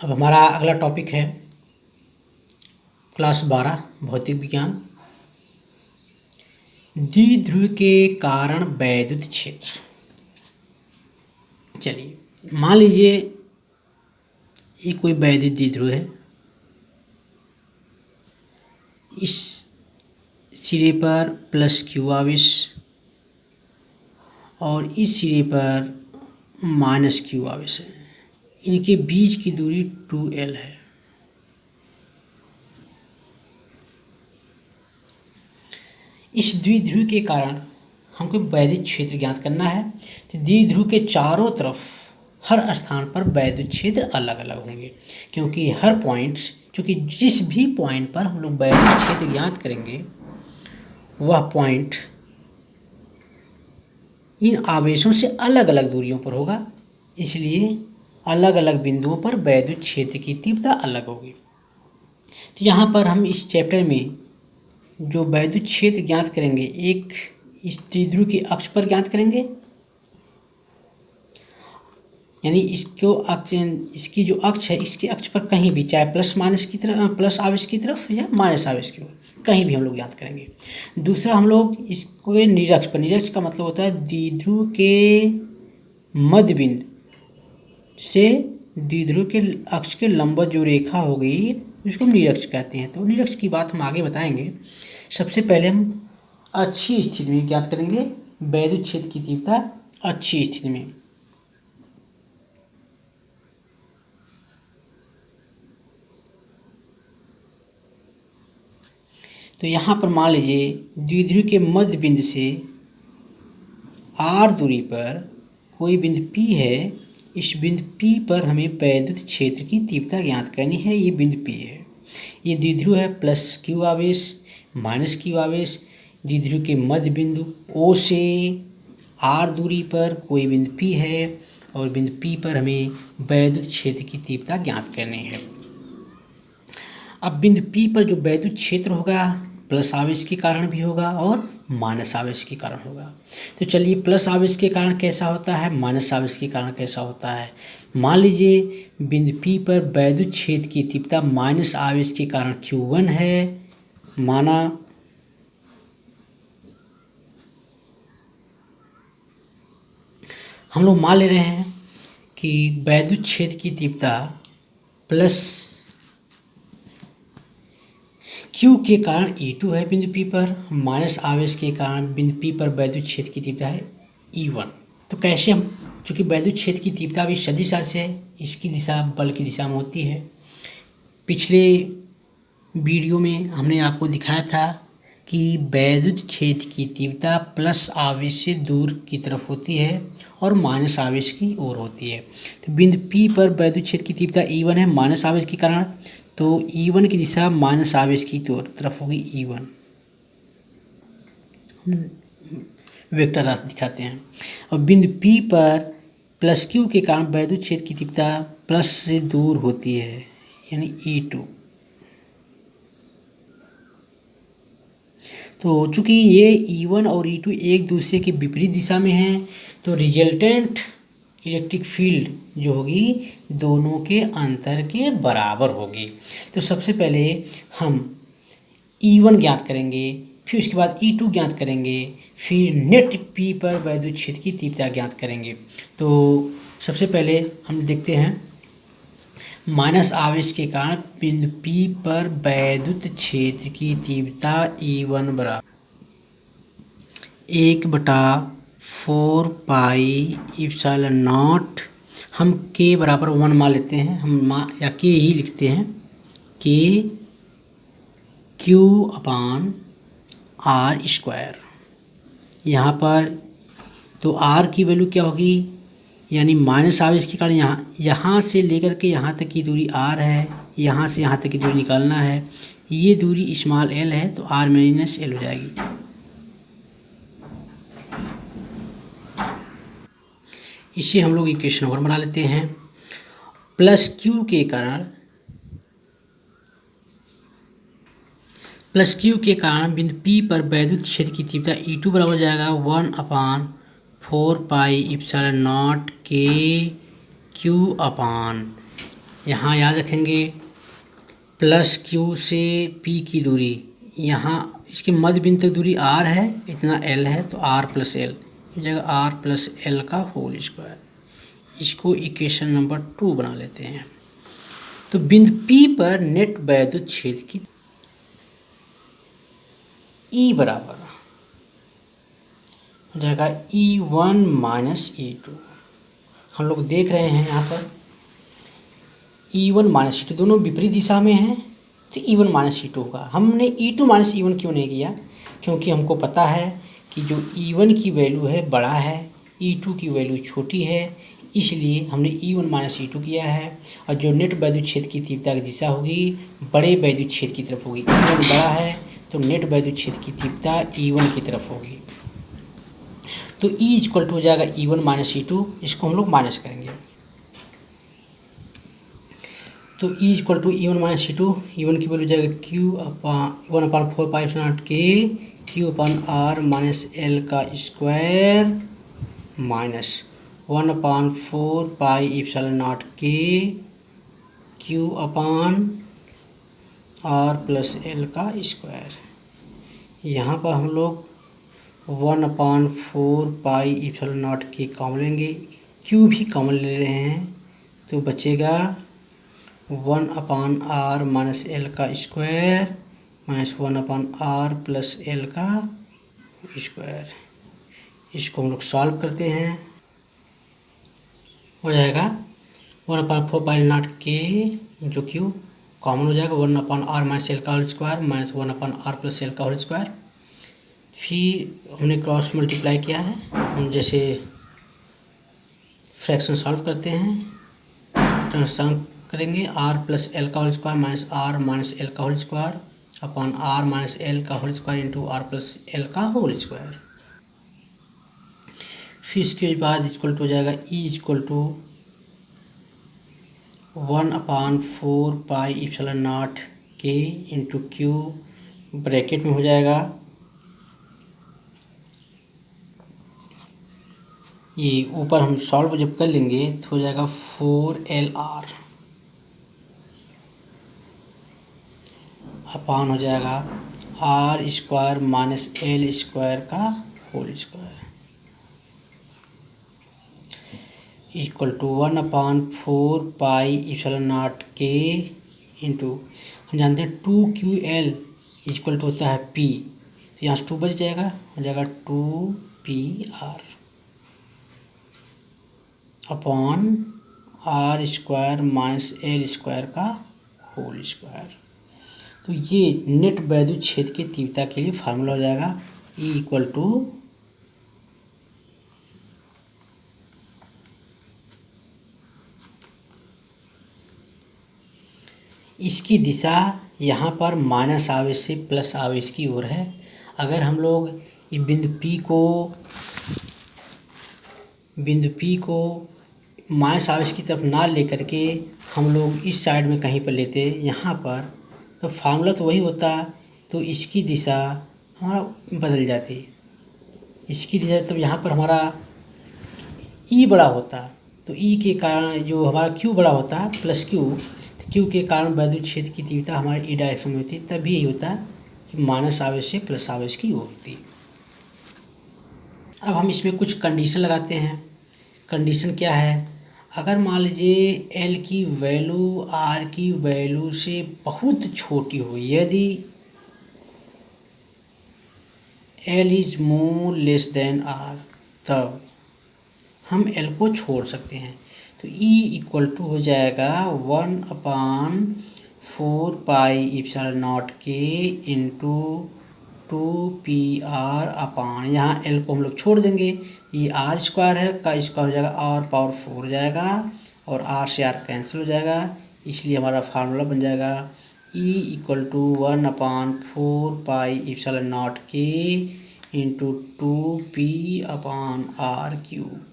अब हमारा अगला टॉपिक है क्लास 12 भौतिक विज्ञान, द्विध्रुव के कारण वैद्युत क्षेत्र। चलिए मान लीजिए ये कोई वैद्युत द्विध्रुव है, इस सिरे पर प्लस क्यू आवेश और इस सिरे पर माइनस क्यू आवेश है। इनके बीच की दूरी 2L है। इस द्विध्रुव के कारण हमको वैद्युत क्षेत्र ज्ञात करना है। तो द्विध्रुव के चारों तरफ हर स्थान पर वैद्युत क्षेत्र अलग अलग होंगे, क्योंकि हर पॉइंट, क्योंकि जिस भी पॉइंट पर हम लोग वैद्युत क्षेत्र ज्ञात करेंगे वह पॉइंट इन आवेशों से अलग अलग दूरियों पर होगा, इसलिए अलग अलग बिंदुओं पर वैद्युत क्षेत्र की तीव्रता अलग होगी। तो यहाँ पर हम इस चैप्टर में जो वैद्युत क्षेत्र ज्ञात करेंगे, एक इस द्विध्रुव की अक्ष पर ज्ञात करेंगे, यानी इसकी जो अक्ष है, इसके अक्ष पर कहीं भी, चाहे प्लस माइनस की तरफ, प्लस आवेश की तरफ या माइनस आवेश की ओर, कहीं भी हम लोग ज्ञात करेंगे। दूसरा हम लोग इसको निरक्ष पर, निरक्ष का मतलब होता है द्विध्रुव के मध्य बिंदु से द्विध्रुव के अक्ष के लंबवत जो रेखा हो गई उसको निरक्ष कहते हैं। तो निरक्ष की बात हम आगे बताएंगे। सबसे पहले हम अच्छी स्थिति में ज्ञात करेंगे वैद्युत क्षेत्र की तीव्रता अच्छी स्थिति में। तो यहाँ पर मान लीजिए द्विध्रुव के मध्य बिंदु से r दूरी पर कोई बिंदु P है। इस बिंदु P पर हमें वैद्युत क्षेत्र की तीव्रता ज्ञात करनी है। ये बिंदु P है, ये द्विध्रुव है, प्लस क्यू आवेश माइनस क्यू आवेश। द्विध्रुव के मध्य बिंदु O से r दूरी पर कोई बिंदु P है और बिंदु P पर हमें वैद्युत क्षेत्र की तीव्रता ज्ञात करनी है। अब बिंदु P पर जो वैद्युत क्षेत्र होगा प्लस आवेश के कारण भी होगा और माइनस आवेश के कारण होगा। तो चलिए प्लस आवेश के कारण कैसा होता है, माइनस आवेश के कारण कैसा होता है। मान लीजिए बिंदु P पर वैद्युत क्षेत्र की तीव्रता माइनस आवेश के कारण Q1 है। माना हम लोग मान ले रहे हैं कि वैद्युत क्षेत्र की तीव्रता प्लस Q के कारण E2 है बिंदु P पर, माइनस आवेश के कारण बिंदु P पर वैद्युत क्षेत्र की तीव्रता है E1। तो कैसे हम, चूँकि वैद्युत क्षेत्र की तीव्रता भी सदिश राशि है, इसकी दिशा बल की दिशा में होती है। पिछले वीडियो में हमने आपको दिखाया था कि वैद्युत क्षेत्र की तीव्रता प्लस आवेश से दूर की तरफ होती है और माइनस आवेश की ओर होती है। तो बिंदु P पर वैद्युत क्षेत्र की तीव्रता E1 है माइनस आवेश के कारण, तो E1 की दिशा माइनस आवेश की तरफ होगी E1। वेक्टर राशि दिखाते हैं। और बिंदु P पर प्लस Q के कारण वैद्युत क्षेत्र की तीव्रता प्लस से दूर होती है, यानी E2। तो चूंकि ये E1 और E2 एक दूसरे के विपरीत दिशा में हैं, तो रिजल्टेंट इलेक्ट्रिक फील्ड जो होगी दोनों के अंतर के बराबर होगी। तो सबसे पहले हम E1 ज्ञात करेंगे, फिर उसके बाद E2 ज्ञात करेंगे, फिर नेट P पर वैद्युत क्षेत्र की तीव्रता ज्ञात करेंगे। तो सबसे पहले हम देखते हैं माइनस आवेश के कारण बिंदु P पर वैद्युत क्षेत्र की तीव्रता E1 बराबर 1/4 पाई एप्सिलॉन नॉट। हम K बराबर 1 मान लेते हैं, हम या K ही लिखते हैं, K Q/r²। यहाँ पर तो R की वैल्यू क्या होगी, यानी माइनस आवेश के कारण यहाँ से लेकर के यहाँ तक की दूरी R है, यहाँ से यहाँ तक की दूरी निकालना है, ये दूरी स्मॉल l है, तो R माइनस l हो जाएगी। इसे हम लोग इक्वेशन 1 बना लेते हैं। प्लस Q के कारण बिंदु P पर वैद्युत क्षेत्र की तीव्रता E2 बराबर हो जाएगा 1/4 pi epsilon not K Q/r²। यहाँ याद रखेंगे प्लस क्यू से पी की दूरी, यहाँ इसके मध्य बिंदु तक दूरी r है, इतना l है, तो r प्लस एल हो जाएगा, r प्लस एल का होल स्क्वायर। इसको इक्वेशन नंबर 2 बना लेते हैं। तो बिंदु P पर नेट वैद्युत क्षेत्र की E बराबर हो जाएगा E1 माइनस E2। हम लोग देख रहे हैं यहाँ पर E1 माइनस E2 दोनों विपरीत दिशा में हैं, तो E1 माइनस E2 होगा। हमने E2 माइनस E1 क्यों नहीं किया? क्योंकि हमको पता है कि जो E1 की वैल्यू है बड़ा है, E2 की वैल्यू छोटी है, इसलिए हमने E1 माइनस E2 किया है। और जो नेट वैद्युत क्षेत्र की तीव्रता की दिशा होगी बड़े वैद्युत क्षेत्र की तरफ होगी। E1 बड़ा है तो नेट वैद्युत क्षेत्र की तीव्रता E1 की तरफ होगी। तो E इक्वल टू हो जाएगा E1 माइनस E2, इसको हम लोग माइनस करेंगे। तो E equal to E1 minus E2, E1 की वैल्यू जाएगा Q upon 1/4 pi epsilon not K Q upon R minus L का square minus 1/4 pi epsilon not K Q upon R plus L का square. यहाँ पर हम लोग 1/4 pi epsilon not K common लेंगे, Q भी कॉमन ले रहे हैं, तो बचेगा 1/r माइनस एल का square minus 1/r plus L का स्क्वायर। इसको हम लोग सॉल्व करते हैं, हो जाएगा 1/4 पाई नॉट के जो Q कॉमन हो जाएगा 1/r माइनस एल का whole square minus 1/r plus L का होल स्क्वायर। फिर हमने क्रॉस मल्टीप्लाई किया है, हम जैसे फ्रैक्शन सॉल्व करते हैं, ट्रांसफॉर्म करेंगे r प्लस एल का whole square minus r minus L का whole square upon r minus L का whole square into r plus L का होल स्क्वायर। फिर इसके बाद इक्वल टू हो जाएगा E equal to 1/4 pi epsilon not K into Q bracket में हो जाएगा ये ऊपर हम सॉल्व जब कर लेंगे तो हो जाएगा 4LR अपान हो जाएगा R square minus L square का whole square equal to 1/4 pi epsilon not K into हम जानते हैं 2QL इक्वल टू होता है P, तो यहाँ से 2 बच जाएगा, हो जाएगा 2PR upon R square minus L square का होल स्क्वायर। तो ये नेट वैद्युत क्षेत्र की तीव्रता के लिए फार्मूला हो जाएगा E इक्वल टू इसकी दिशा यहाँ पर माइनस आवेश से प्लस आवेश की ओर है। अगर हम लोग ये बिंदु P को माइनस आवेश की तरफ ना लेकर के हम लोग इस साइड में कहीं पर लेते यहाँ पर, तो फार्मूला तो वही होता, तो इसकी दिशा हमारा बदल जाती। इसकी दिशा तब यहाँ पर हमारा E बड़ा होता, तो E के कारण जो हमारा Q बड़ा होता प्लस Q, तो Q के कारण वैद्युत क्षेत्र की तीव्रता हमारी E डायरेक्शन में होती, तभी यही होता कि माइनस आवेश से प्लस आवेश की ओर होती। अब हम इसमें कुछ कंडीशन लगाते हैं। कंडीशन क्या है? अगर मान लीजिए L की वैल्यू R की वैल्यू से बहुत छोटी हो, यदि L is more less than R, तब हम L को छोड़ सकते हैं। तो E इक्वल टू हो जाएगा 1/4 pi epsilon not K into 2PR अपान, यहाँ L को हम लोग छोड़ देंगे, ये R स्क्वायर है का स्क्वायर हो जाएगा R पावर 4 हो जाएगा और R से R कैंसिल हो जाएगा, इसलिए हमारा फार्मूला बन जाएगा E equal to 1/4 pi epsilon not K into 2P upon R cube.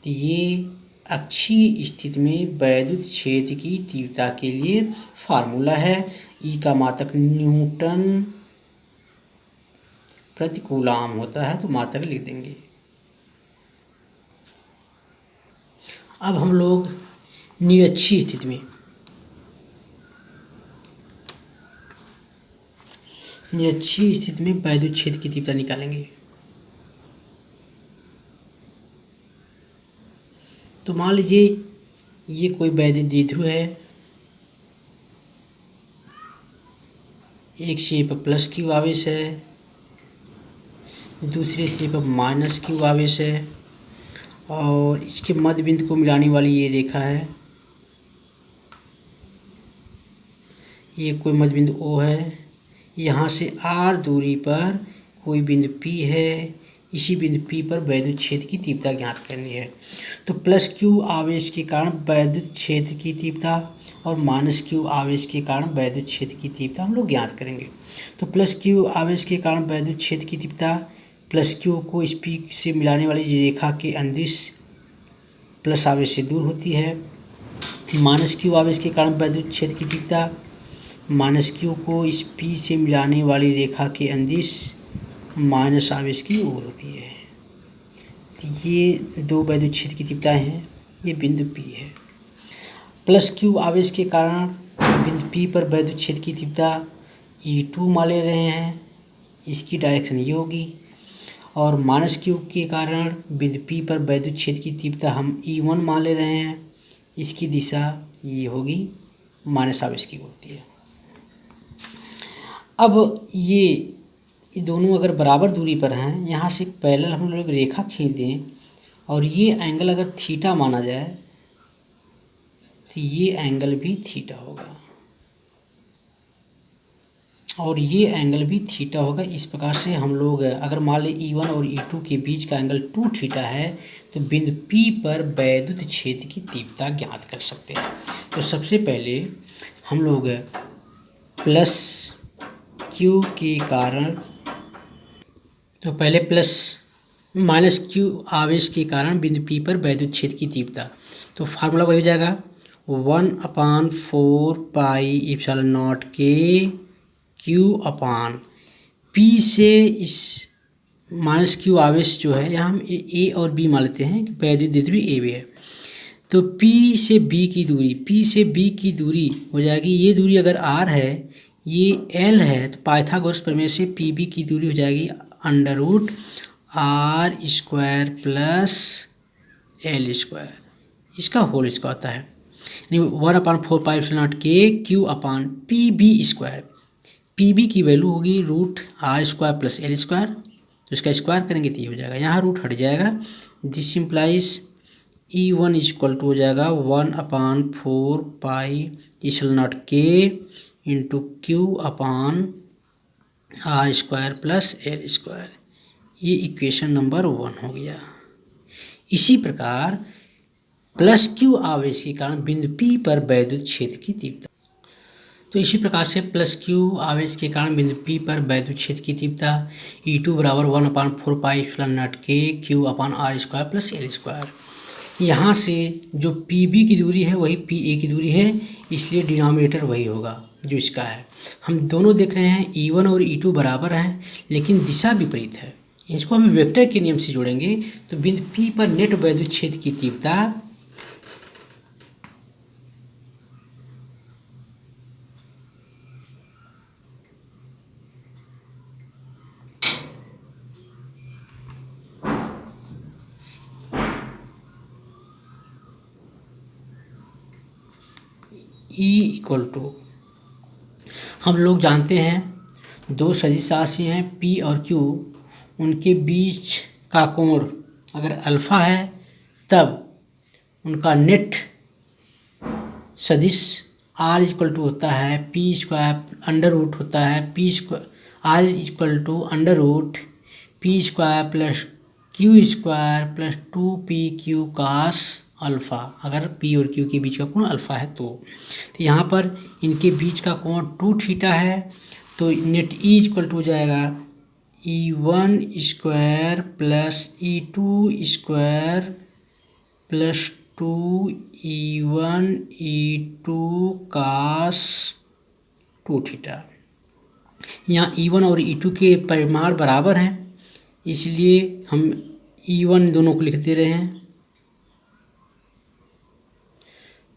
तो ये अक्षीय स्थिति में वैद्युत क्षेत्र की तीव्रता के लिए फार्मूला है। E का मात्रक न्यूटन प्रति कूलाम होता है, तो मात्रक लिख देंगे। अब हम लोग निरक्षीय स्थिति में, निरक्षीय स्थिति में वैद्युत क्षेत्र की तीव्रता निकालेंगे। तो मान लीजिए ये कोई वैद्युत द्विध्रुव है, एक सिरे पर प्लस क्यू आवेश है, दूसरे सिरे पर माइनस क्यू आवेश है, और इसके मध्य बिंदु को मिलाने वाली ये रेखा है, ये कोई मध्य बिंदु O है। यहाँ से R दूरी पर कोई बिंदु P है, इसी बिंदु P पर वैद्युत क्षेत्र की तीव्रता ज्ञात करनी है। तो प्लस क्यू आवेश के कारण वैद्युत क्षेत्र की तीव्रता और माइनस क्यू आवेश के कारण वैद्युत क्षेत्र की तीव्रता हम लोग ज्ञात करेंगे। तो प्लस क्यू आवेश के कारण वैद्युत क्षेत्र की तीव्रता, प्लस क्यू को इस P से मिलाने वाली रेखा के अंदिश प्लस आवेश से दूर होती है। माइनस क्यू आवेश के कारण वैद्युत क्षेत्र की तीव्रता, माइनस क्यू को इस P से मिलाने वाली रेखा के अंदिश माइनस आवेश की ओर होती है। तो ये दो वैद्युत क्षेत्र की तीव्रताएं हैं, ये बिंदु P है। प्लस क्यू आवेश के कारण बिंदु P पर वैद्युत क्षेत्र की तीव्रता E2 मान ले रहे हैं, इसकी डायरेक्शन ये होगी, और माइनस क्यू के कारण बिंदु P पर वैद्युत क्षेत्र की तीव्रता हम E1 मान ले रहे हैं, इसकी दिशा ये होगी, माइनस आवेश की होती है। अब ये दोनों अगर बराबर दूरी पर हैं, यहाँ से पैरेलल हम लोग रेखा खींच दें और ये एंगल अगर थीटा माना जाए तो ये एंगल भी थीटा होगा और ये एंगल भी थीटा होगा। इस प्रकार से हम लोग अगर मान लें E1 और E2 के बीच का एंगल 2 थीटा है तो बिंदु P पर वैद्युत क्षेत्र की तीव्रता ज्ञात कर सकते हैं। तो सबसे पहले हम लोग प्लस क्यू के कारण, तो पहले प्लस माइनस क्यू आवेश के कारण बिंदु P पर वैद्युत क्षेत्र की तीव्रता, तो फार्मूला वही हो जाएगा 1/4 पाई एप्सिलॉन नॉट के क्यू अपान P से इस माइनस क्यू आवेश जो है, यहाँ हम A और B मान लेते हैं कि वैद्युत द्विध्रुव AB है। तो P से B की दूरी, P से B की दूरी हो जाएगी, ये दूरी अगर R है, ये L है, तो पाइथागोरस प्रमेय से PB की दूरी हो जाएगी √R² प्लस L², इसका होल स्क्वायर होता है, यानी 1/4 पाई एप्सिलॉन नॉट के क्यू अपान PB²। PB की वैल्यू होगी √R² प्लस L², तो इसका स्क्वायर करेंगे तो ये हो जाएगा, यहाँ रूट हट जाएगा। This implies E1 equal to हो जाएगा 1/4 पाई एप्सिलॉन नॉट के इंटू क्यू अपान R² प्लस L²। ये इक्वेशन नंबर 1 हो गया। इसी प्रकार प्लस क्यू आवेश के कारण बिंदु P पर वैद्युत क्षेत्र की तीव्रता, तो इसी प्रकार से प्लस क्यू आवेश के कारण बिंदु P पर वैद्युत क्षेत्र की तीव्रता E2 बराबर 1/4 पाई एप्सिलॉन नॉट के क्यू अपान R² प्लस L²। यहाँ से जो PB की दूरी है वही PA की दूरी है, इसलिए डिनोमिनेटर वही होगा जो इसका है। हम दोनों देख रहे हैं E1 और E2 बराबर हैं, लेकिन दिशा विपरीत है। इसको हम वेक्टर के नियम से जोड़ेंगे तो बिंदु P पर नेट वैद्युत क्षेत्र की तीव्रता E इक्वल टू, हम लोग जानते हैं दो सदिश राशि हैं P और Q, उनके बीच का कोण अगर अल्फ़ा है तब उनका नेट सदिश R इक्वल टू होता है P² अंडर रूट होता है R equal to under root P² plus Q² plus 2PQ cos alpha, अगर P और Q के बीच का कोण अल्फ़ा है तो यहाँ पर इनके बीच का कोण 2 थीटा है, तो नेट E इक्वल टू हो जाएगा E1² plus E2² plus 2E1 E2 cos 2 theta. यहाँ E1 और E2 के परिमाण बराबर हैं, इसलिए हम E1 दोनों को लिख दे रहे हैं,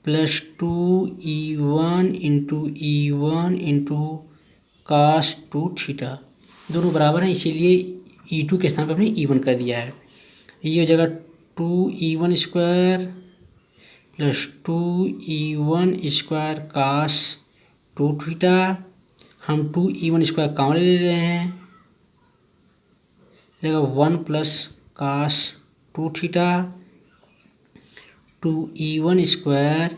plus 2E1 into E1 into cos 2 theta, दोनों बराबर हैं इसीलिए E2 के स्थान पर हमने E1 कर दिया है। ये हो जाएगा 2E1 square plus 2E1 square cos 2 theta. हम 2E1 स्क्वायर कॉमन ले रहे हैं, जाएगा 1 plus cos 2 theta. 2E1 square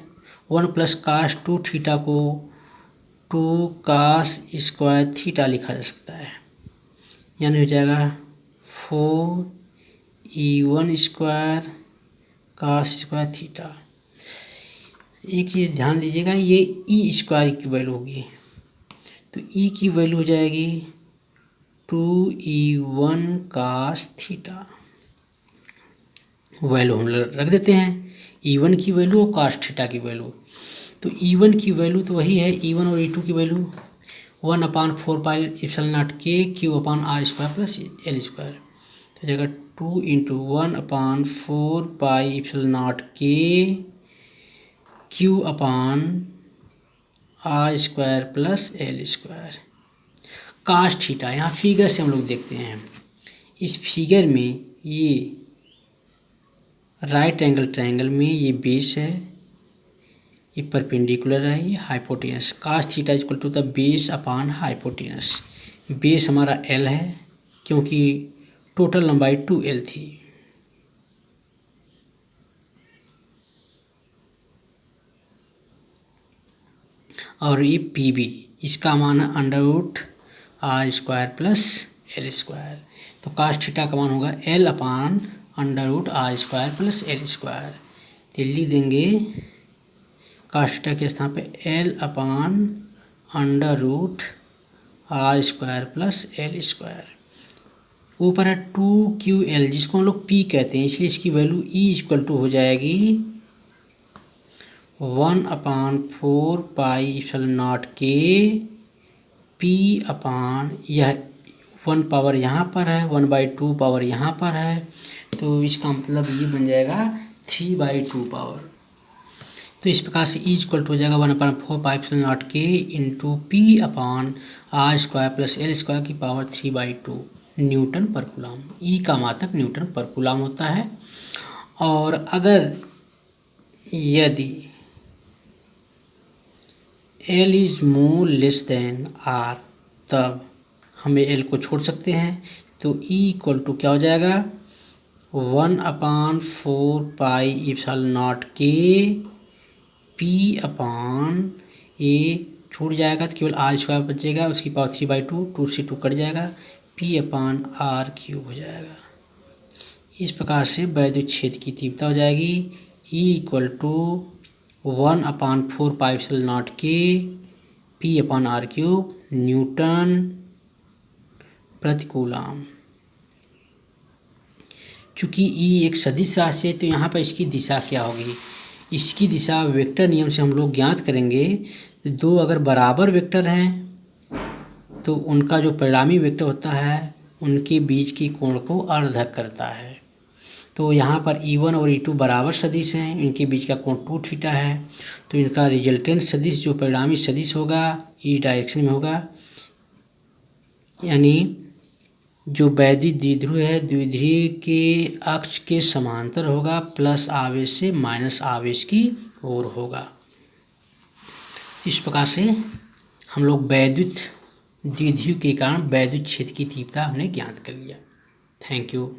1 plus cos 2 theta को 2 कास स्क्वायर थीटा लिखा जा सकता है, यानी हो जाएगा 4E1 स्क्वायर कास स्क्वायर थीटा। एक चीज़ ध्यान दीजिएगा, ये ई स्क्वायर की वैल्यू होगी, तो ई की वैल्यू हो जाएगी 2E1 कास थीटा। वैल्यू हम रख देते हैं, E1 की वैल्यू और कास थीटा की वैल्यू। तो E1 की वैल्यू तो वही है, E1 और E2 की value 1/4πε0k Q/r² plus L square. तो जाएगा 2 into 1/4πε0k Q/r² plus L square. Cos theta यहाँ फिगर से हम लोग देखते हैं, इस फिगर में ये राइट एंगल ट्रायंगल में ये बेस है, ये परपेंडिकुलर है, ये hypotenuse. Cos theta equal to the base upon hypotenuse. Base हमारा L है क्योंकि टोटल लंबाई 2L थी। और ये PB, इसका मान है √r² प्लस L स्क्वायर। तो कास थीटा का मान होगा L अपान √r² प्लस L स्क्वायर। तो लिख देंगे कास थीटा के स्थान पे L अपान √r² प्लस L स्क्वायर। ऊपर है 2QL जिसको हम लोग P कहते हैं, इसलिए इसकी वैल्यू E इक्वल टू हो जाएगी 1/4πε0k P अपान, यह 1 पावर यहाँ पर है, 1/2 पावर यहाँ पर है, तो इसका मतलब ये बन जाएगा 3/2 पावर। तो इस प्रकार से E इक्वल टू हो जाएगा 1/4πε0k इंटू P अपान r² प्लस L स्क्वायर की पावर 3/2 न्यूटन पर कूलम। E का मात्रक न्यूटन पर कूलम होता है। और अगर यदि L is more less than R, तब हमें L को छोड़ सकते हैं, तो E इक्वल टू क्या हो जाएगा 1/4πε0k P अपान ये छूट जाएगा तो केवल r² बचेगा, उसकी पावर 3/2, 2 से 2 कट जाएगा, P अपान r³ हो जाएगा। इस प्रकार से वैद्युत क्षेत्र की तीव्रता हो जाएगी E equal to 1/4πε0k P upon r³ newton प्रति कूलम। चूँकि E एक सदिश राशि है तो यहाँ पर इसकी दिशा क्या होगी, इसकी दिशा वेक्टर नियम से हम लोग ज्ञात करेंगे। दो अगर बराबर वेक्टर हैं तो उनका जो परिणामी वेक्टर होता है उनके बीच की कोण को अर्धक करता है। तो यहाँ पर E1 और E2 बराबर सदिश हैं, इनके बीच का कोण 2 थीटा है, तो इनका रिजल्टेंट सदिश जो परिणामी सदिश होगा E डायरेक्शन में होगा, यानी जो वैद्युत द्विध्रुव है द्विध्रुव के अक्ष के समांतर होगा, प्लस आवेश से माइनस आवेश की ओर होगा। इस प्रकार से हम लोग वैद्युत द्विध्रुव के कारण वैद्युत क्षेत्र की तीव्रता हमने ज्ञात कर लिया। Thank you.